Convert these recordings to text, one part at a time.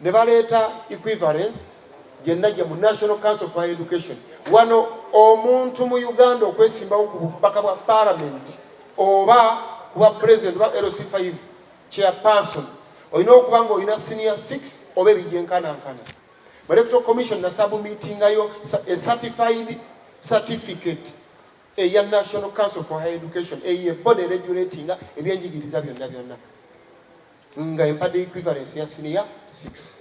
ne baleeta equivalence gye mu National Council for Higher Education. Wano omuntu mu Uganda okwesimbawo ku bubaka bwa Parliament oba kuba President wa LC5 chairperson olina okuba nga olina senior 6 oba ebijjenkanankana. Mu Electoral Commission na submittingayo a certified certificate eya National Council for Higher Education eye body regulating ebyenjigiriza byonna nga empadde equivalence ya senior 6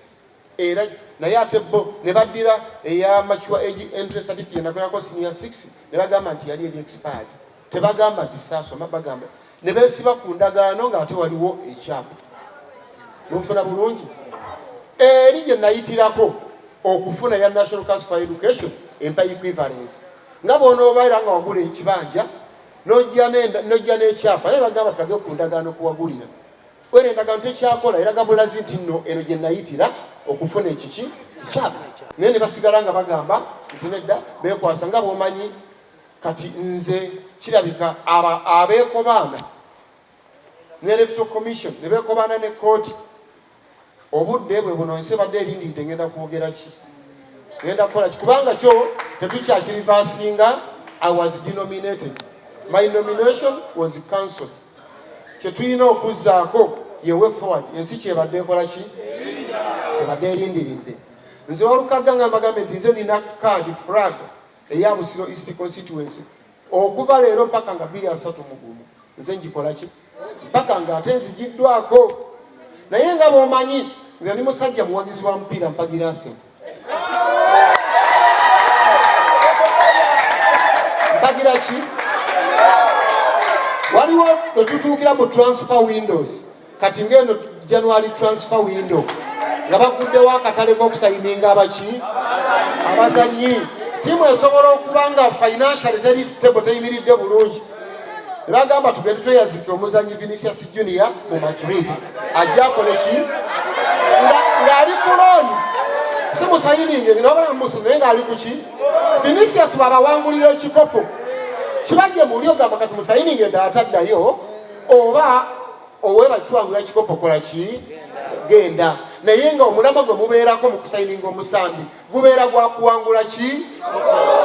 era naye ate bo ne baddira eya mature age entry certificate nakolako senior 6 ne bagamba nti yali eri expired. Tebagamba nti saasoma, bagamba ne beesiba ku ndagaano ng'ate waliwo ekyapa. Mufuna bulungi eri gye nayitirako okufuna ya National Council for Education empa equivalence nga bw'onoobaera nga wagula ekibanja n'ojja n'ekyapa naye bagamba tulage ku ndagaano kuwagulira wera endagaano tekyakola eraga bulazi nti nno eno gye nayitira okufuna ekiki ekyapa naye ne basigala nga bagamba nti nedda beekwasa nga bw'omanyi kati nze kirabika abeekobaana ne Electoral Commission ne beekobaana ne kooti obudde bwe buno nsi badde erindiridde ngenda kwogera ki ngenda kukola ki kubanga kyo tetukyakirivasinga. I was denominated, my nomination was cancelled. Kye tulina okuzzaako ye way forward ensi kyebadde ekola ki ebadde erindiridde. Nze Walukaga nga mbagambe nti nze nina card flag eya Busiro East Constituency okuva leero mpaka nga 2031 nze njikola ki mpaka nga ate nzigiddwako. Naye nga bw'omanyi nze ndi musajja muwagizi wa mupiira mpagira ase mpagira ki waliwo wetutuukira mu transfer windows kati ng'eno January transfer window nga baguddewo akatale k'okusayininga abazanyi tiimu esobola okuba nga financial teri stable teyimiridde bulungi. Bagamba tugende tweyazike omuzanyi Vinicius Junior mu Madrid ajja akole ki ng'ali ku looni si musayininge ng'obala musu naye ng'ali ku ki Vinicius bw'abawangulira ekikopo kibajje muli ogamba kati musayininge ddala taddayo oba oweeba tuwangula ekikopo kola ki genda naye nga omulamwa gwe mubeerako mu kusayininga omusambi gubeera gwa kuwangula ki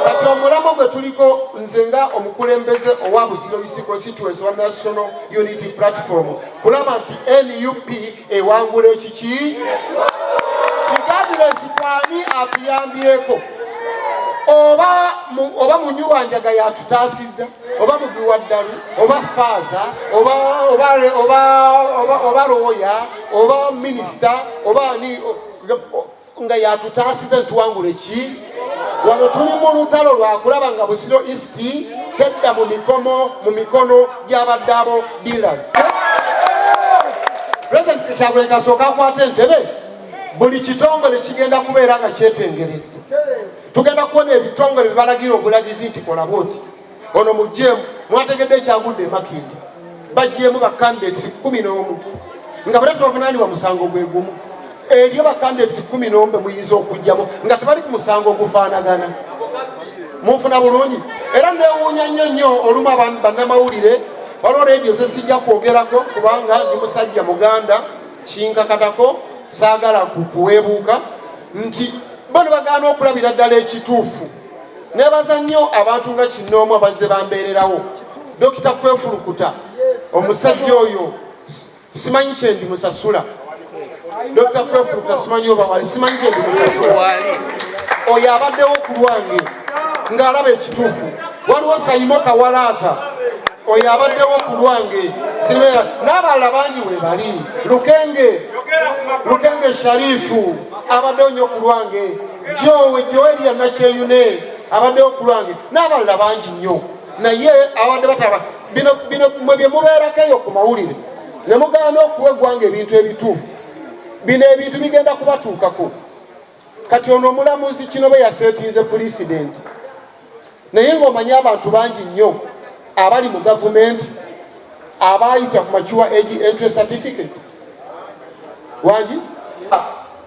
kati omulamwa gwe tuliko nze nga omukulembeze owa Busiro East Constituency wa National Unity Platform kulaba nti NUP ewangula ekiki regardless kwani atuyambyeko oba munyuwanjaga yatutaasizza oba mugiwa ddalu oba faaza oba looya oba minisita oba ani nga yatutaasizza ntuwangule ki wano tuli mu lutalo lwakulaba nga Busiro East tedda mu mikono gy'abadde abo dealers. President Kyagulanyi kasooka akwata entebe buli kitongole kigenda kubeera nga kyetengeredde. Tugenda kuona ebitongole bibalagira obulagizi nti kola bwoti ono mujjeemu mwategedde ekyagudde Makindi bajjeemu ba candidates 11 nga bale bavunaanibwa musango gwe gumu eryo ba candidates 11 muyinza okujjamo nga tebali ku musango ogufaanagana. Munfuna bulungi era neewuunya nnyo olumu abantu bannamawulire waliwo radio zesijja kwogerako kubanga ndi musajja muganda kinkakatako saagala kuweebuuka nti bano bagaana okulabira ddala ekituufu. Nebaza nnyo abantu nga Kinoomu abazze bambeererawo Dokita Kwefulukuta omusajja oyo simanyi kye ndi musasula Dokita Kwefulukuta simanyi oba wali simanyi kye ndi musasula oyo abaddewo ku lwange ng'alaba ekituufu. Waliwo Sayimo Kawalaata oyo abaddewo ku lwange n'abalala bangi we bali Lukenge Sharifu abaddewo nnyo ku lwange Joeli ya Nakyeyune abaddewo ku lwange n'abalala bangi nnyo naye abadde bataba bino mwe bye mubeerako eyo ku mawulire ne mugaana okuwa eggwanga ebintu ebituufu bino ebintu bigenda kubatuukako. Kati ono omulamuzi kino be yaseetinze pulezidenti naye ng'omanyi abantu bangi nnyo abali mu gavumenti abaayita ku mature age entry certificate wangi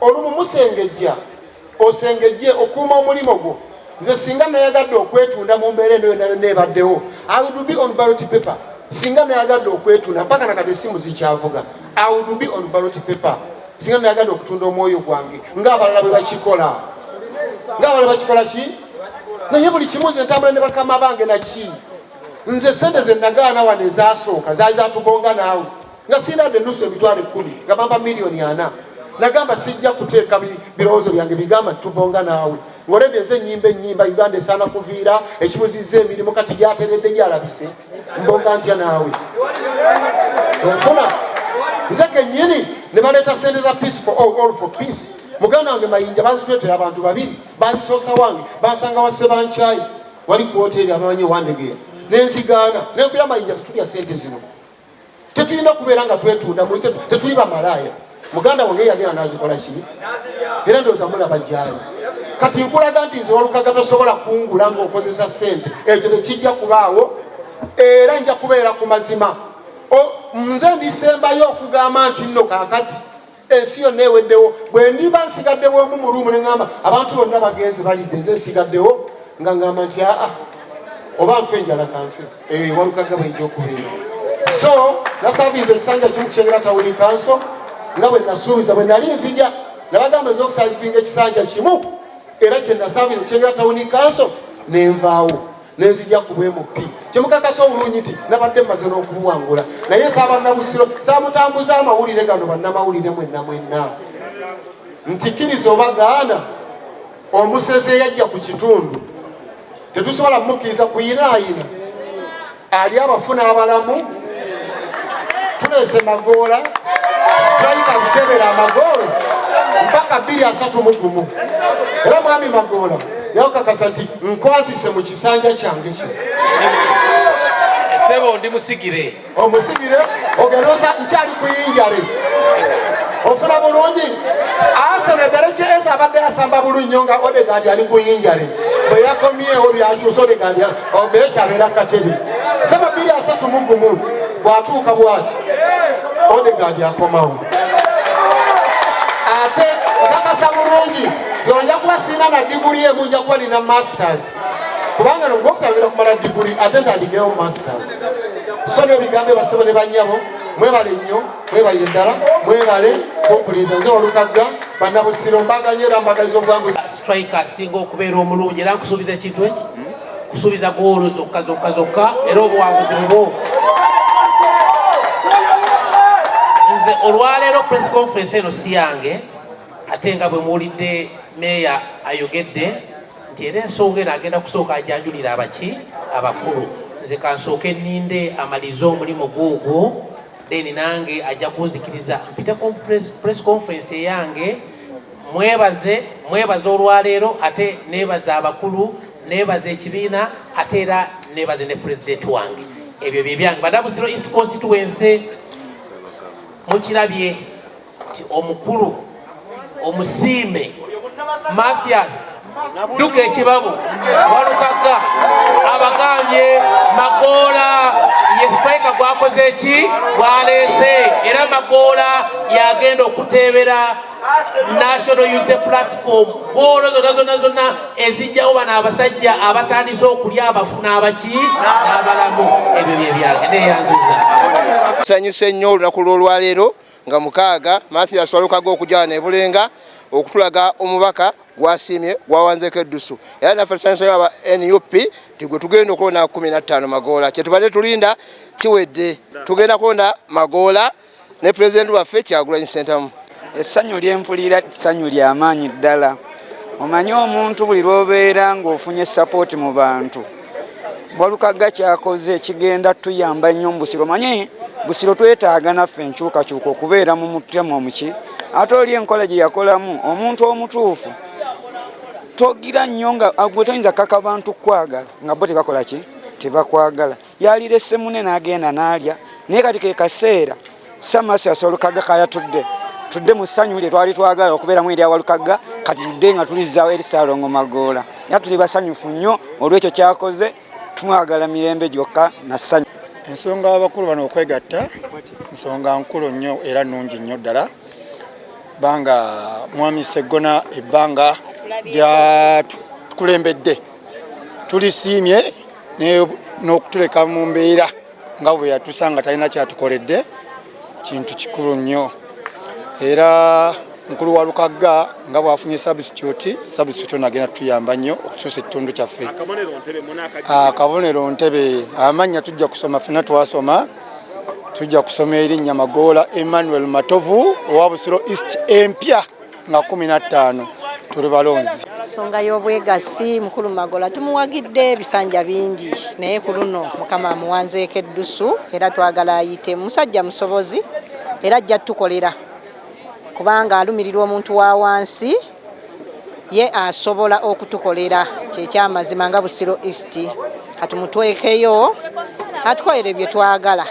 olumu musengejja osengejje okuuma omulimo gwo. Nze singa nayagadde okwetunda mu mbeera eno yonna ebaddewo I would be on ballot paper. Singa nayagadde okwetunda mpaka nakati essimu zikyavuga I would be on ballot paper. singa nayagala okutunda omwoyo gwange ng'abalala bwe bakikola ng'abalala bakikola ki naye buli kimu nze ntambula ne bakama bange naki nze sente ze nagaana wano ezasooka zaali zatubonga naawe nga sinadde ennusu emitwalo 10 nga bamba miliyoni 4 nagamba sijja kuteeka birowoozo byange bigamba tubonga naawe ng'oledde nze ennyimba Uganda esaana kuviira ekibuzizza emirimu kati gyateredde gyalabise mbonga ntya naawe enfuna nze kennyini ne baleeta sente za peace for all for peace muganda wange Mayinja bazitwetera abantu babiri bazisoosa wange bansanga wasse bankyayi wali ku hoteri abamanyi wandegeera nenzigaana nenkwira Mayinja tetulya sente zino tetulina kubeera nga twetunda mulise tetuli bamalaaya muganda wange yali anazikola ki era ndowooza mulaba gyali kati nkulaga nti nze Walukaga tosobola kungula ng'okozesa sente ekyo tekijja kubaawo era nja kubeera ku mazima nze ndisembayo okugamba nti nno kaakati ensi yonna eweddewo bwe ndiba nsigaddewo omu mu luumu ne ŋŋamba abantu bonna bagenzi balidde nze nsigaddewo nga ŋŋamba nti aa oba nfe enjala kanfe Walukaga bwenja okubeera so nasaaviiza ekisanja kimu kukyengera tawuni kanso nga bwe nasuubiza bwe nali nzija nabagamba ez'okusaazivinga ekisanja kimu era kye nasaaviiza okukyengera tawuni kanso nenvaawo nenzija ku bwemupi kyemukakasa obulungi nti nabadde mmaze n'okubuwangula naye Ssaabannabusiro saamutambuza amawulire gano bannamawulire mwenna nti kkiriza oba gaana omuseze yajja ku kitundu tetusobola mukkiriza kuyinaayina ali abafuna abalamu tuleese Magoola Striker kutebera amagoolo mpaka 231 era mwami Magoola yakakasa nti nkwazise mu kisanja kyange kyo sebo ndi musigire omusigire ogerosa nkyali kuyinjale ofuna bulungi Arsenal bereche eza abadde asamba bulungi nnyo nga Odegaard ali kuyinjale bwe yakomyewo byakyusa Odegaard obereche abeera kateri sebo 231 bw'atuuka bw'ati Odegaard akomawo ate okakasa bulungi nja kuba sina na diguli emu nja kuba nina masters kubanga nogwokutangira kumala diguli ate ntandikirawo masters so n'ebigambo basebo ne bannyabo mwebale nnyo mwebalire ddala mwebale kumpuliriza nze Walukaga Bannabusiro mbaganye era mbagaliza obuwanguzi Striker asinga okubeera omulungi era nkusuubiza ekintu eki kusuubiza goolo zokka era obuwanguzi bubwo nze olwaleero press conference eno si yange ate nga bwe muwulidde meeya ayogedde nti era ensonga eno agenda kusooka ajanjulira abakulu nze kansooke nninde amalize omulimu guugwo then nange ajja kunzikiriza mpiteko press conference eyange mwebaze olwaleero ate neebaza abakulu neebaza ekibiina ate era neebaze ne president wange ebyo bye byange Bannabusiro East Constituency mukirabye nti omukulu omusiime Mathias duka ekibabu Walukaga abagambye Magoola ye Striker gwakoze eki gwaleese era Magoola yagenda okuteebera National Unity Platform goolo zonna ezijjawo bano abasajja abatandise okulya abafuna abaki n'abalamu ebyo bye byange neyanziza nsanyuse nnyo olunaku lw'olwaleero nga mukaaga Mathias Walukaga okujjana ne Bulenga okutulaga omubaka gwasiimye gwawanzeko eddusu era naffe tusanyusa aba NUP tigwe tugenda okulonda 15 Magoola kyetubadde tulinda kiwedde tugenda kulonda Magoola ne pulezidenti waffe Kyagulanyi Ssentamu. Essanyu lyempulira ssanyu ly'amaanyi ddala. Omanyi omuntu buli lw'obeera ng'ofunye support mu bantu Walukaga kyakoze kigenda tuyamba nnyo mu Busiro. Omanyi Busiro twetaaga naffe enkyukakyuka okubeera mu mutima omuki ate oli enkola gye yakolamu omuntu omutuufu togira nnyo nga gwe toyinza kaka bantu kwagala nga bo tebakola ki tebakwagala yalirese munne n'agenda n'alya naye kati ke kaseera Mathias Walukaga tudde mu ssanyu lye twali twagala okubeeramu erya Walukaga kati tudde nga tulizaawo eri Ssaalongo Magoola era tuli basanyufu nnyo olw'ekyo kyakoze tumwagala mirembe gyokka na ssanyu. Ensonga abakulu bano okwegatta nsonga nkulu nnyo era nnungi nnyo ddala banga mwami Sseggona ebbanga lyatukulembedde tulisiimye n'okutuleka mu mbeera nga bwe yatusanga talina kyatukoledde kintu kikulu nnyo era mukulu wa Lukagga nga bwafunye substitute nagenda tuyamba nnyo okukyusa ekitundu kyaffe. Akabonero Ntebe amanya tujja kusoma fena twasoma tujja kusoma erinnya Magoola Emmanuel Matovu owa Busiro East empya nga 15 tuli balonzi. Nsonga y'obwegassi mukulu Magoola tumuwagidde ebisanja bingi naye ku luno Mukama amuwanzeeko eddusu era twagala ayite musajja musobozi era ajja tukolera kubanga alumirirwa omuntu wa wansi ye asobola okutukolera kyekyamazima nga Busiro East katumutwekeyo atukolere bye twagala.